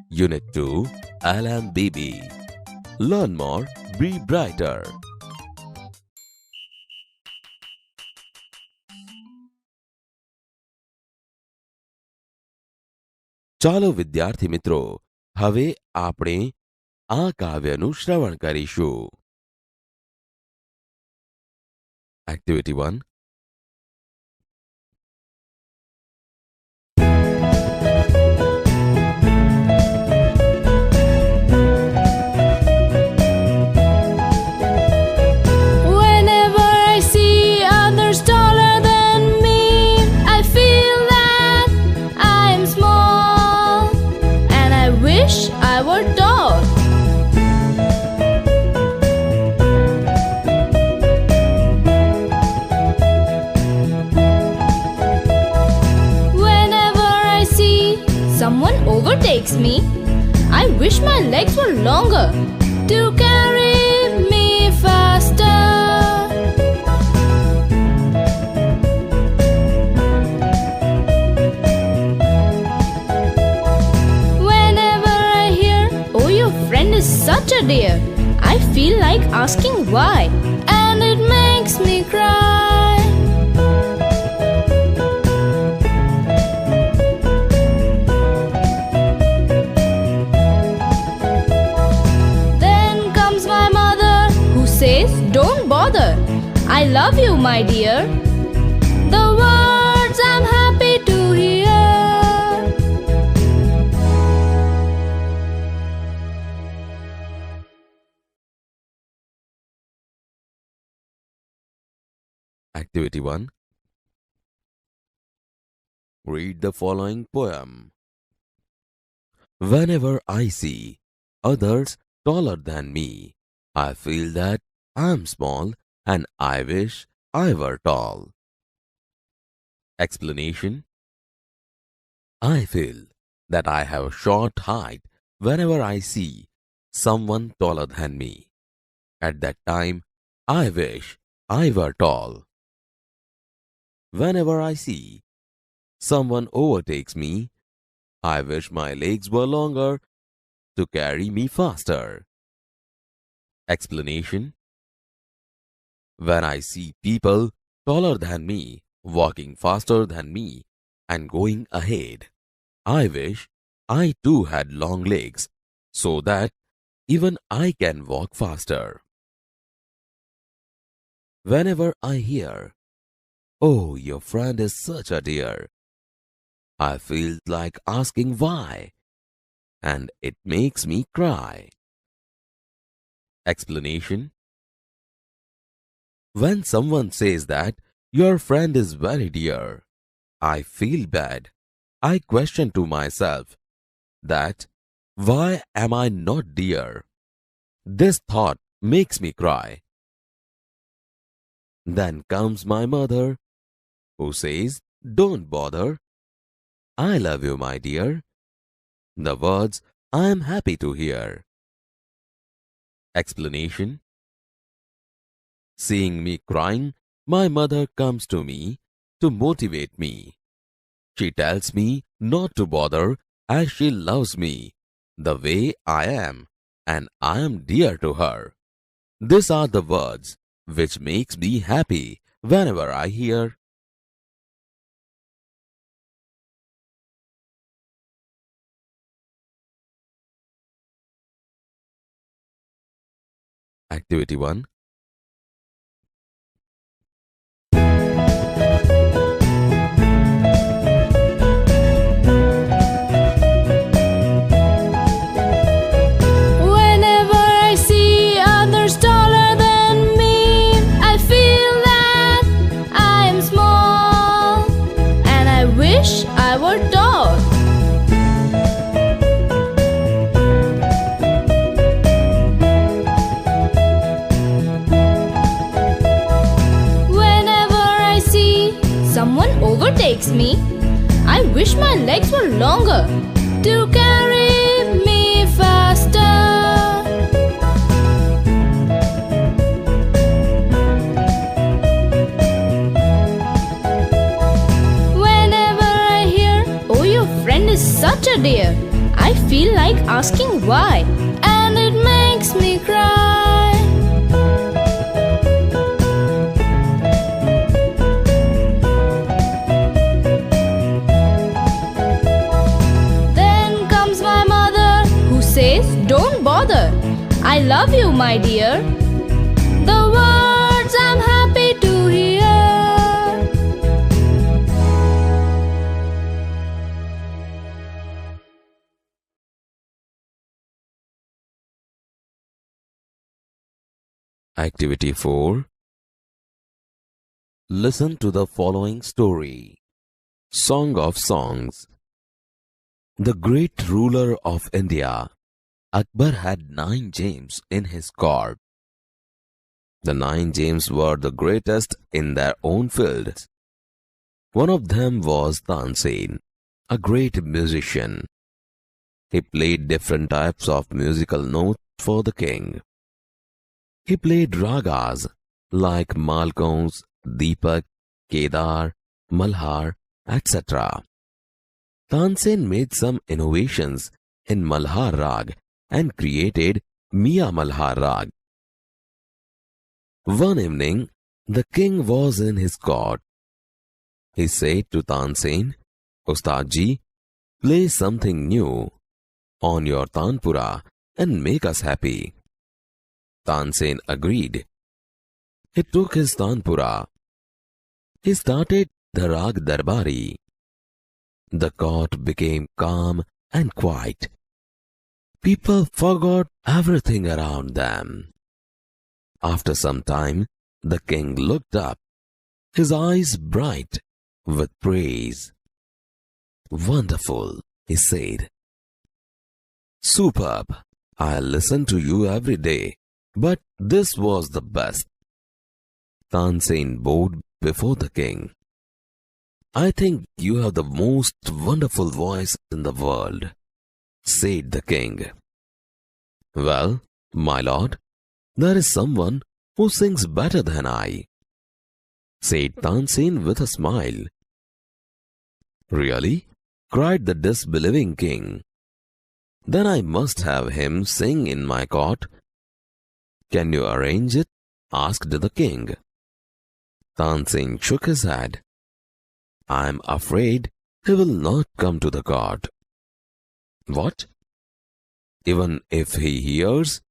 Unit 2, Alan Beebe. Learn more, be brighter. ચાલો વિદ્યાર્થી મિત્રો, હવે આપણે આ કાવ્યનું શ્રવણ કરીશું. Activity 1. I were tall. Whenever I see someone overtakes me, I wish my legs were longer to carry me faster. Is such a dear. I feel like asking why, and it makes me cry. Then comes my mother, who says, "Don't bother. I love you, my dear." The words I'm happy to hear. Activity 1. Read the following poem. Whenever I see others taller than me, I feel that I'm small and I wish I were tall. Explanation. I feel that I have a short height whenever I see someone taller than me. At that time, I wish I were tall. Whenever I see someone overtakes me, I wish my legs were longer to carry me faster. Explanation. When I see people taller than me, walking faster than me, and going ahead, I wish I too had long legs so that even I can walk faster. Whenever I hear, "Oh, your friend is such a dear," I feel like asking why, and it makes me cry. Explanation. When someone says that your friend is very dear, I feel bad. I question to myself that why am I not dear? This thought makes me cry. Then comes my mother, who says, "Don't bother. I love you, my dear." The words I am happy to hear. Explanation. Seeing me crying, my mother comes to me to motivate me. She tells me not to bother as she loves me the way I am, and I am dear to her. These are the words which makes me happy whenever I hear. Activity 1. Whenever I see others taller than me, I feel that I am small, and I wish I were tall. Someone overtakes me, I wish my legs were longer to carry me faster. Whenever I hear, "Oh, your friend is such a dear. I feel like asking why, and it makes me cry. Then comes my mother, who says, "Don't bother. I love you, my dear." The words I'm happy to hear. Activity 4. Listen to the following story. Song of Songs. The great ruler of India, Akbar, had 9 gems in his court. The 9 gems were the greatest in their own fields. One of them was Tansen, a great musician. He played different types of musical notes for the king. He played ragas like Malkauns, Deepak, Kedar, Malhar, etc. Tansen made some innovations in Malhar Rag and created Miya Malhar Rag. One evening, the king was in his court. He said to Tansen, "Ustad ji, play something new on your tanpura and make us happy." Tansen agreed. He took his tanpura. He started the Rag Darbari. The court became calm and quiet. People forgot everything around them. After some time, the king looked up, his eyes bright with praise. "Wonderful," he said. "Superb. I'll listen to you every day, but this was the best." Tansen bowed before the king. "I think you have the most wonderful voice in the world," said the king. "Well, my lord, there is someone who sings better than I," said Tansen with a smile. "Really?" cried the disbelieving king. "Then I must have him sing in my court." "Can you arrange it?" asked the king. Tansen shook his head. "I am afraid he will not come to the court." "What? Even if he hears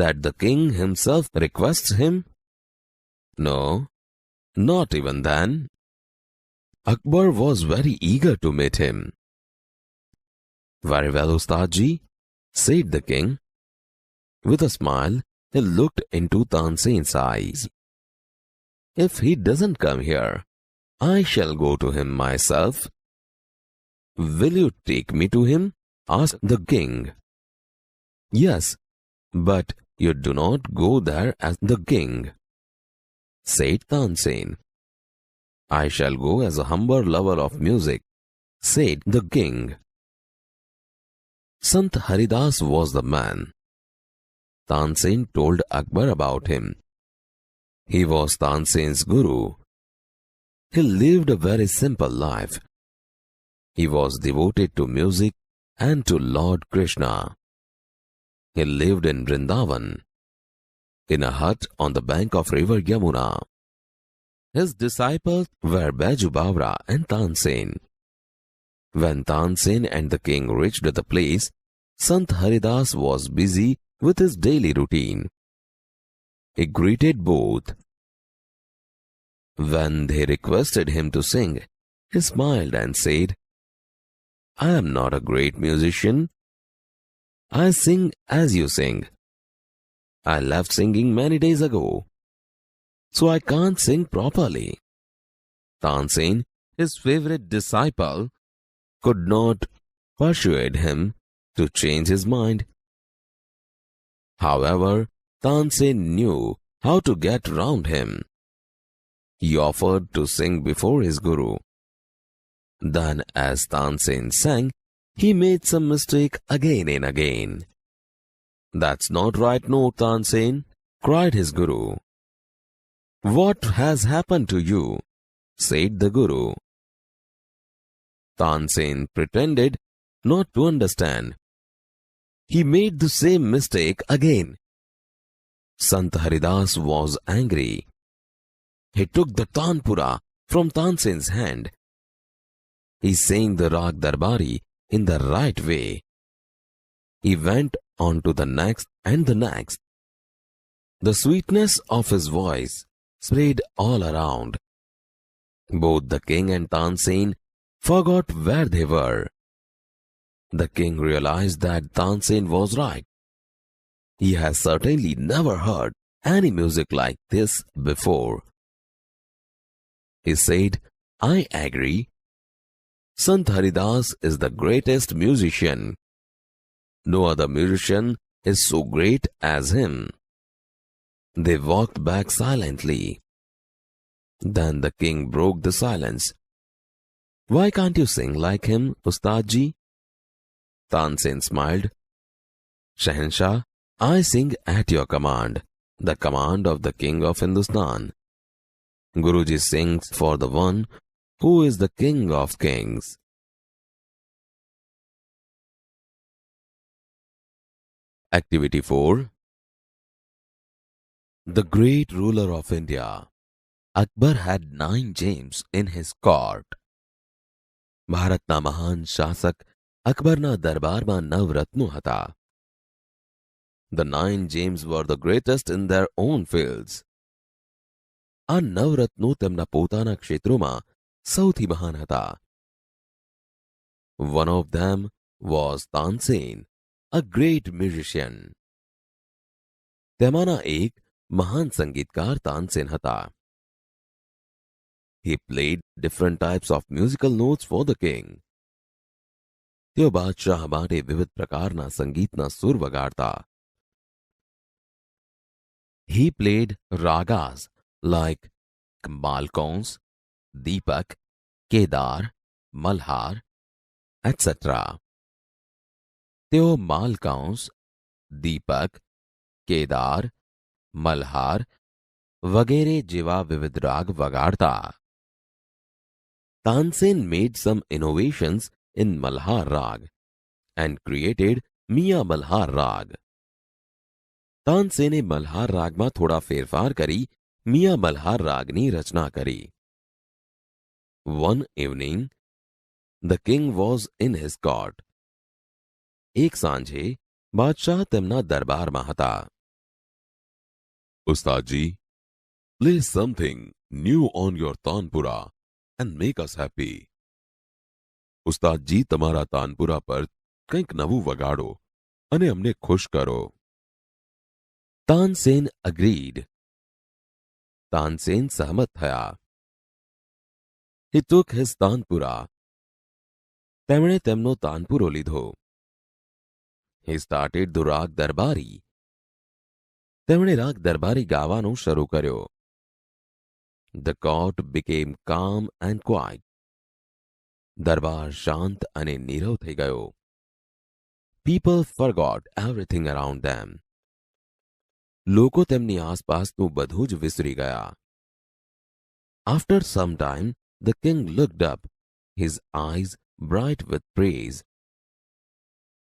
that the king himself requests him?" "No, not even then." Akbar was very eager to meet him. "Very well, Ustad ji," said the king. With a smile, he looked into Tansen's eyes. "If he doesn't come here, I shall go to him myself." "Will you take me to him?" asked the king. "Yes, but you do not go there as the king," said Tansen. "I shall go as a humble lover of music," said the king. Sant Haridas was the man. Tansen told Akbar about him. He was Tansen's guru. He lived a very simple life. He was devoted to music and to Lord Krishna. He lived in Vrindavan, in a hut on the bank of river Yamuna. His disciples were Baiju Bawra and Tansen. When Tansen and the king reached the place, Sant Haridas was busy with his daily routine. He greeted both. When they requested him to sing, he smiled and said, "I am not a great musician. I sing as you sing. I left singing many days ago, so I can't sing properly." Tansen, his favorite disciple, could not persuade him to change his mind. However, Tansen knew how to get round him. He offered to sing before his guru. Then, as Tansen sang, he made some mistake again and again. "That's not right note, Tansen," cried his guru. "What has happened to you?" said the guru. Tansen pretended not to understand. He made the same mistake again. Sant Haridas was angry. He took the Tanpura from Tansen's hand. He sang the Rag Darbari in the right way. He went on to the next and the next. The sweetness of his voice spread all around. Both the king and Tansen forgot where they were. The king realized that Tansen was right. He has certainly never heard any music like this before. He said, I agree. Sant Haridas is the greatest musician. No other musician is so great as him. They walked back silently. Then the king broke the silence. Why can't you sing like him, Ustad ji? Tansen smiled. Shahenshah, I sing at your command, the command of the king of Hindustan. Guruji sings for the one who is the king of kings. Activity 4. The great ruler of India, Akbar, had 9 gems in his court. ભારતના મહાન શાસક અકબરના દરબારમાં 9 રત્નો હતા. The 9 gems were the greatest in their own fields. આ 9 રત્નો તેમના પોતાના ક્ષેત્રોમાં સૌથી મહાન હતા. One of them was Tansen, a great musician. તેમાંના એક મહાન સંગીતકાર તાનસેન હતા. He played different types of musical notes for the king. તેઓ બાદશાહ માટે વિવિધ પ્રકારના સંગીતના સુર વગાડતા. He played ragas like Malkauns, Deepak, Kedar, Malhar, etc. તેઓ Malkauns, Deepak, Kedar, Malhar વગેરે જેવા વિવિધ રાગ વગાડતા. Tansen made some innovations in Malhar Rag and created Mian Malhar Rag. તાનસેને Malhar રાગમાં થોડા ફેરફાર કરી મિયા મલ્હાર રાગની રચના કરી. One evening, the king was in his court. એક સાંજે બાદશાહ તેમના દરબારમાં હતા. Ustadji, play something new on your tanpura and make us happy. ઉસ્તાદજી, તમારા તાનપુરા પર કંઈક નવું વગાડો અને અમને ખુશ કરો. Tansen agreed. Tansen સહમત થયા. He took his tanpura. તેમણે તેમનો તાનપુરો લીધો. He started the rag darbari. તેમણે રાગ દરબારી ગાવાનું શરૂ કર્યો. The court became calm and quiet. દરબાર શાંત અને નીરવ થઈ ગયો. People forgot everything around them. લોકો તેમની આસપાસનું બધું જ વિસરી ગયા. After some time, the king looked up, his eyes bright with praise.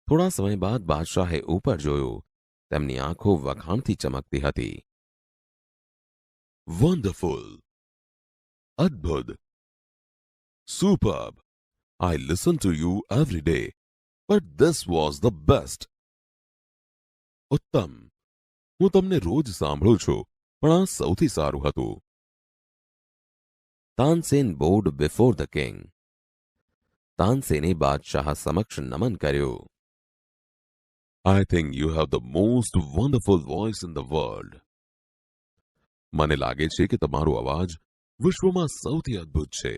થોડા સમય બાદ બાદશાહે ઉપર જોયું. તેમની આંખો વખાણથી ચમકતી હતી. Wonderful! Adbhut! Superb! I listen to you every day, but this was the best. ઉત્તમ! હું તમને રોજ સાંભળું છું, પણ આ સૌથી સારું હતું. Tansen bowed before the king. તાનસેને બાદશાહ સમક્ષ નમન કર્યું. I think you have the most wonderful voice in the world. મને લાગે છે કે તમારો અવાજ વિશ્વમાં સૌથી અદ્ભુત છે.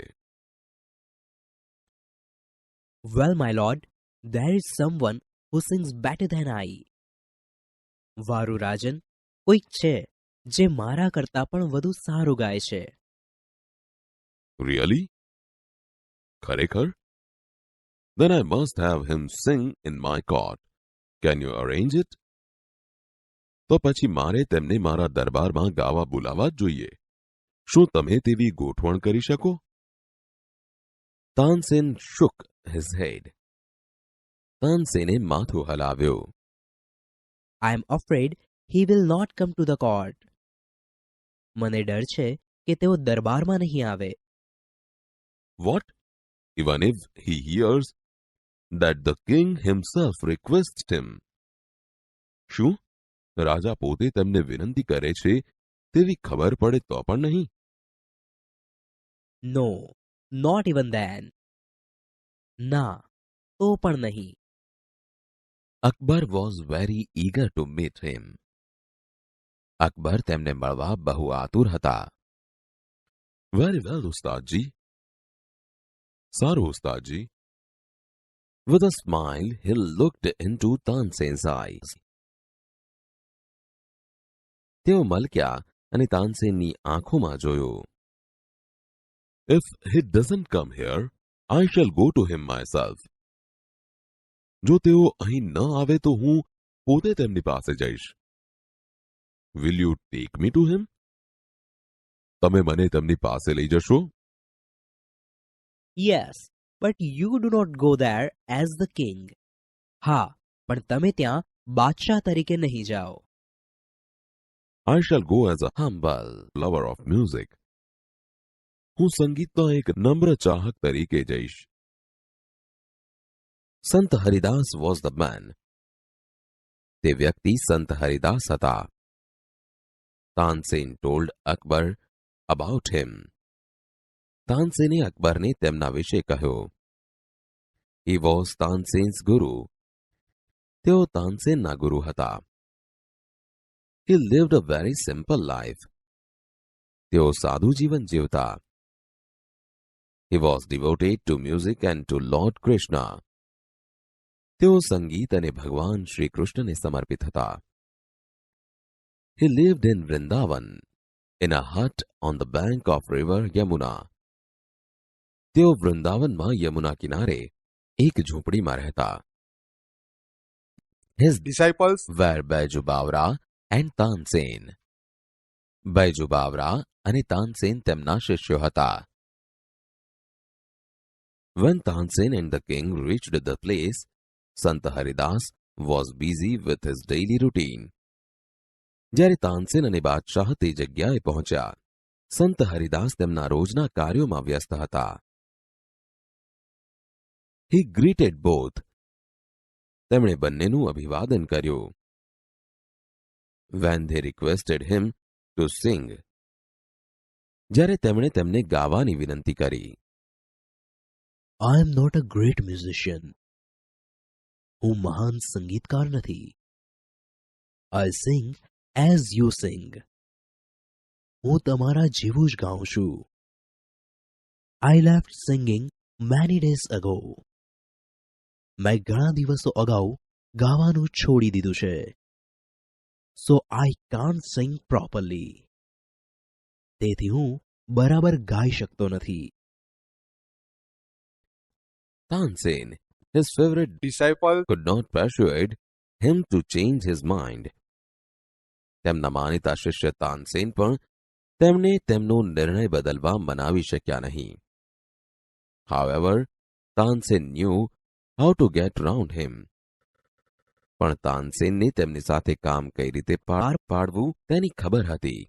Well, my lord, there is someone who sings better than I. વારુ રાજન, કોઈક છે જે મારા કરતા પણ વધુ સારું ગાય છે. Really? ખરેખર? Then I must have him sing in my court. Can you arrange it? તો પછી મારે તેમને મારા દરબારમાં ગાવા બોલાવવા જ જોઈએ. શું તમે તેવી ગોઠવણ કરી શકો? Tansen shook his head. તાનસેને માથું હલાવ્યું. I am afraid he will not come to the court. મને ડર છે કે તેઓ દરબારમાં નહીં આવે. What? Even if he hears that the king himself requests him? શું રાજા પોતે તેમને વિનંતી કરે છે તેવી ખબર પડે તો પણ નહીં? No, not even then. ના, તો પણ નહીં. Akbar was very eager to meet him. Akbar તેમને મળવા બહુ આતુર હતા. Very well, ઉસ્તાદજી. સારું, ઉસ્તાદજી. With a smile, he looked into Tansen's eyes. તેઓ મલક્યા અને તાનસેનની આંખોમાં જોયું. If he doesn't come here, I shall go to him myself. જો તેઓ અહીં ન આવે તો હું પોતે તેમની પાસે જઈશ. Will you take me to him? તમે મને તેમની પાસે લઈ જશો? Yes, but you do not go there as the king. હા, પણ તમે ત્યાં બાદશાહ તરીકે નહીં જાઓ. I shall go as a humble lover of music. હું સંગીતનો એક નમ્ર ચાહક તરીકે જઈશ. સંત હરિદાસ was the man. તે વ્યક્તિ સંત હરિદાસ હતા. Tansen told Akbar about him. તાનસેને અકબરને તેમના વિશે કહ્યું. He was તાનસેન્સ ગુરુ. તેઓ તાનસેનના ગુરુ હતા. He lived a very simple life. તેઓ સાદું જીવન જીવતા. He was devoted to music and to Lord Krishna. તેઓ સંગીત અને ભગવાન શ્રી કૃષ્ણને સમર્પિત હતા. He lived in Vrindavan, in a hut on the bank of river Yamuna. તેઓ વૃંદાવનમાં યમુના કિનારે એક ઝૂંપડીમાં રહેતા. His disciples were Baiju Bawra and Tansen. Baiju Bawra અને તાનસેન તેમના શિષ્યો હતા. When Tansen and the king reached the place, Sant Haridas was busy with his daily routine. જ્યારે તાનસેન અને બાદશાહ તે જગ્યાએ પહોંચ્યા, સંત હરિદાસ તેમના રોજના કાર્યોમાં વ્યસ્ત હતા. He greeted both. તેમણે બંનેનું અભિવાદન કર્યું. When they requested him to sing. જ્યારે તેમણે તેમને ગાવાની વિનંતી કરી. I am not a great musician. હું મહાન સંગીતકાર નથી. I sing as you sing. હું તમારા જેવું જ ગાઉં છું. I left singing many days ago. મેં ઘણા દિવસો અગાઉ ગાવાનું છોડી દીધું છે. So I can't sing properly. તેથી હું બરાબર ગાઈ શકતો નથી. Tansen, his favorite disciple could not persuade him to change his mind. તેમના માનીતા શિષ્ય તાનસેન પણ તેમને તેમનો નિર્ણય બદલવા મનાવી શક્યા નહીં. However, Tansen knew how to get round him. પણ તાનસેનને તેમની સાથે કામ કઈ રીતે પાર પાડવું તેની ખબર હતી.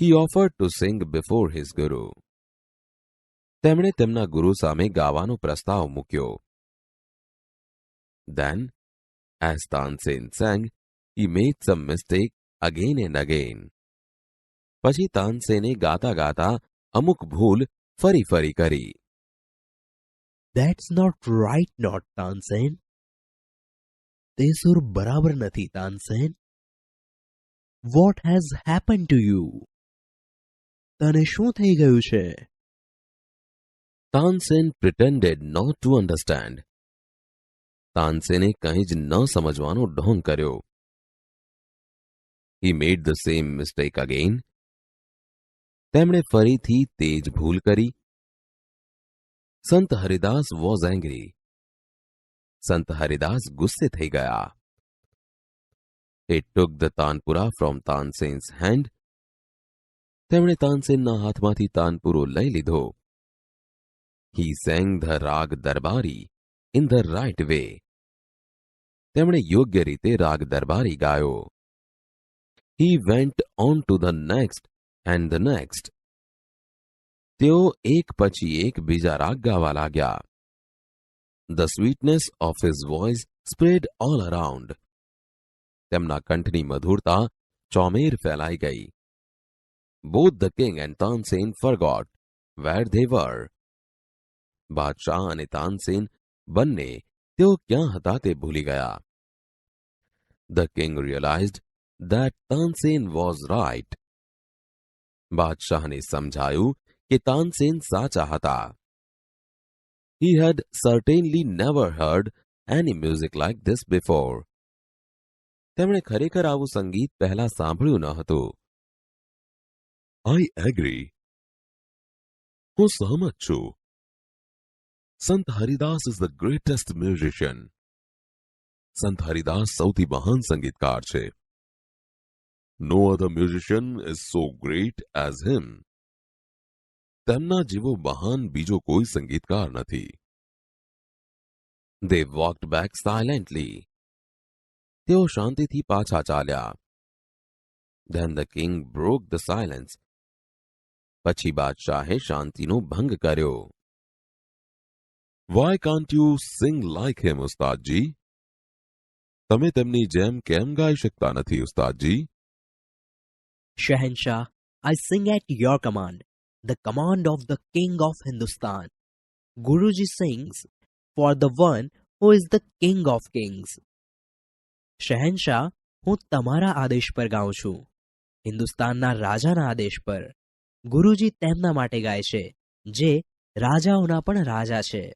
He offered to sing before his guru. તેમણે તેમના ગુરુ સામે ગાવાનો પ્રસ્તાવ મૂક્યો. Then, as Tansen sang, he made some mistake again and again. પછી તાનસેને ગાતા ગાતા અમુક ભૂલ ફરી ફરી કરી. That's not right, not Tansen. તે સુર બરાબર નથી, Tansen. What has happened to you? તને શું થઈ ગયું છે? Tansen pretended not to understand. તાનસેને કંઈ જ ન સમજવાનો ઢોંગ કર્યો. He made the same mistake again. તેમણે ફરીથી તે જ ભૂલ કરી. સંત હરિદાસ was angry. સંત હરિદાસ ગુસ્સે થઈ ગયા. He took the tanpura from Tansen's hand. તેમણે તાનસેનના હાથમાંથી તાનપુરો લઈ લીધો. He sang the રાગ દરબારી in the right way. તેમણે યોગ્ય રીતે રાગ દરબારી ગાયો. He went on to the next and the next. તેઓ એક પછી એક બીજા રાગ ગાવા લાગ્યા. The sweetness of his voice spread all around. તેમના કંઠની મધુરતા ચોમેર ફેલાઈ ગઈ. Both the king and Tansen forgot where they were. બાદશાહ અને તાનસેન બંને તેઓ ક્યાં હતા તે ભૂલી ગયા. The king realized that Tansen was right. બાદશાહને સમજાયું કે તાનસેન સાચા હતા. He had certainly never heard any music like this before. તેમણે ખરેખર આવું સંગીત પહેલા સાંભળ્યું ન હતું. I agree. હું સહમત છું. સંત Haridas is the greatest musician. સંત હરિદાસ સૌથી મહાન સંગીતકાર છે. No other musician is so great as him. તેમના જેવો મહાન બીજો કોઈ સંગીતકાર નથી. They walked back silently. તેઓ શાંતિથી પાછા ચાલ્યા. Then the king broke the silence. પછી બાદશાહે શાંતિનો ભંગ કર્યો. Why can't you sing like him, ઉસ્તાદજી? તમે તેમની જેમ કેમ ગાઈ શકતા નથી, ઉસ્તાદજી? Shahenshah, I sing at your command, the command of the king of Hindustan. Guruji sings for the one who is the king of kings. શહેનશાહ, હું તમારા આદેશ પર ગાઉં છું, હિન્દુસ્તાનના રાજાના આદેશ પર. ગુરુજી તેમના માટે ગાય છે જે રાજાઓના પણ રાજા છે.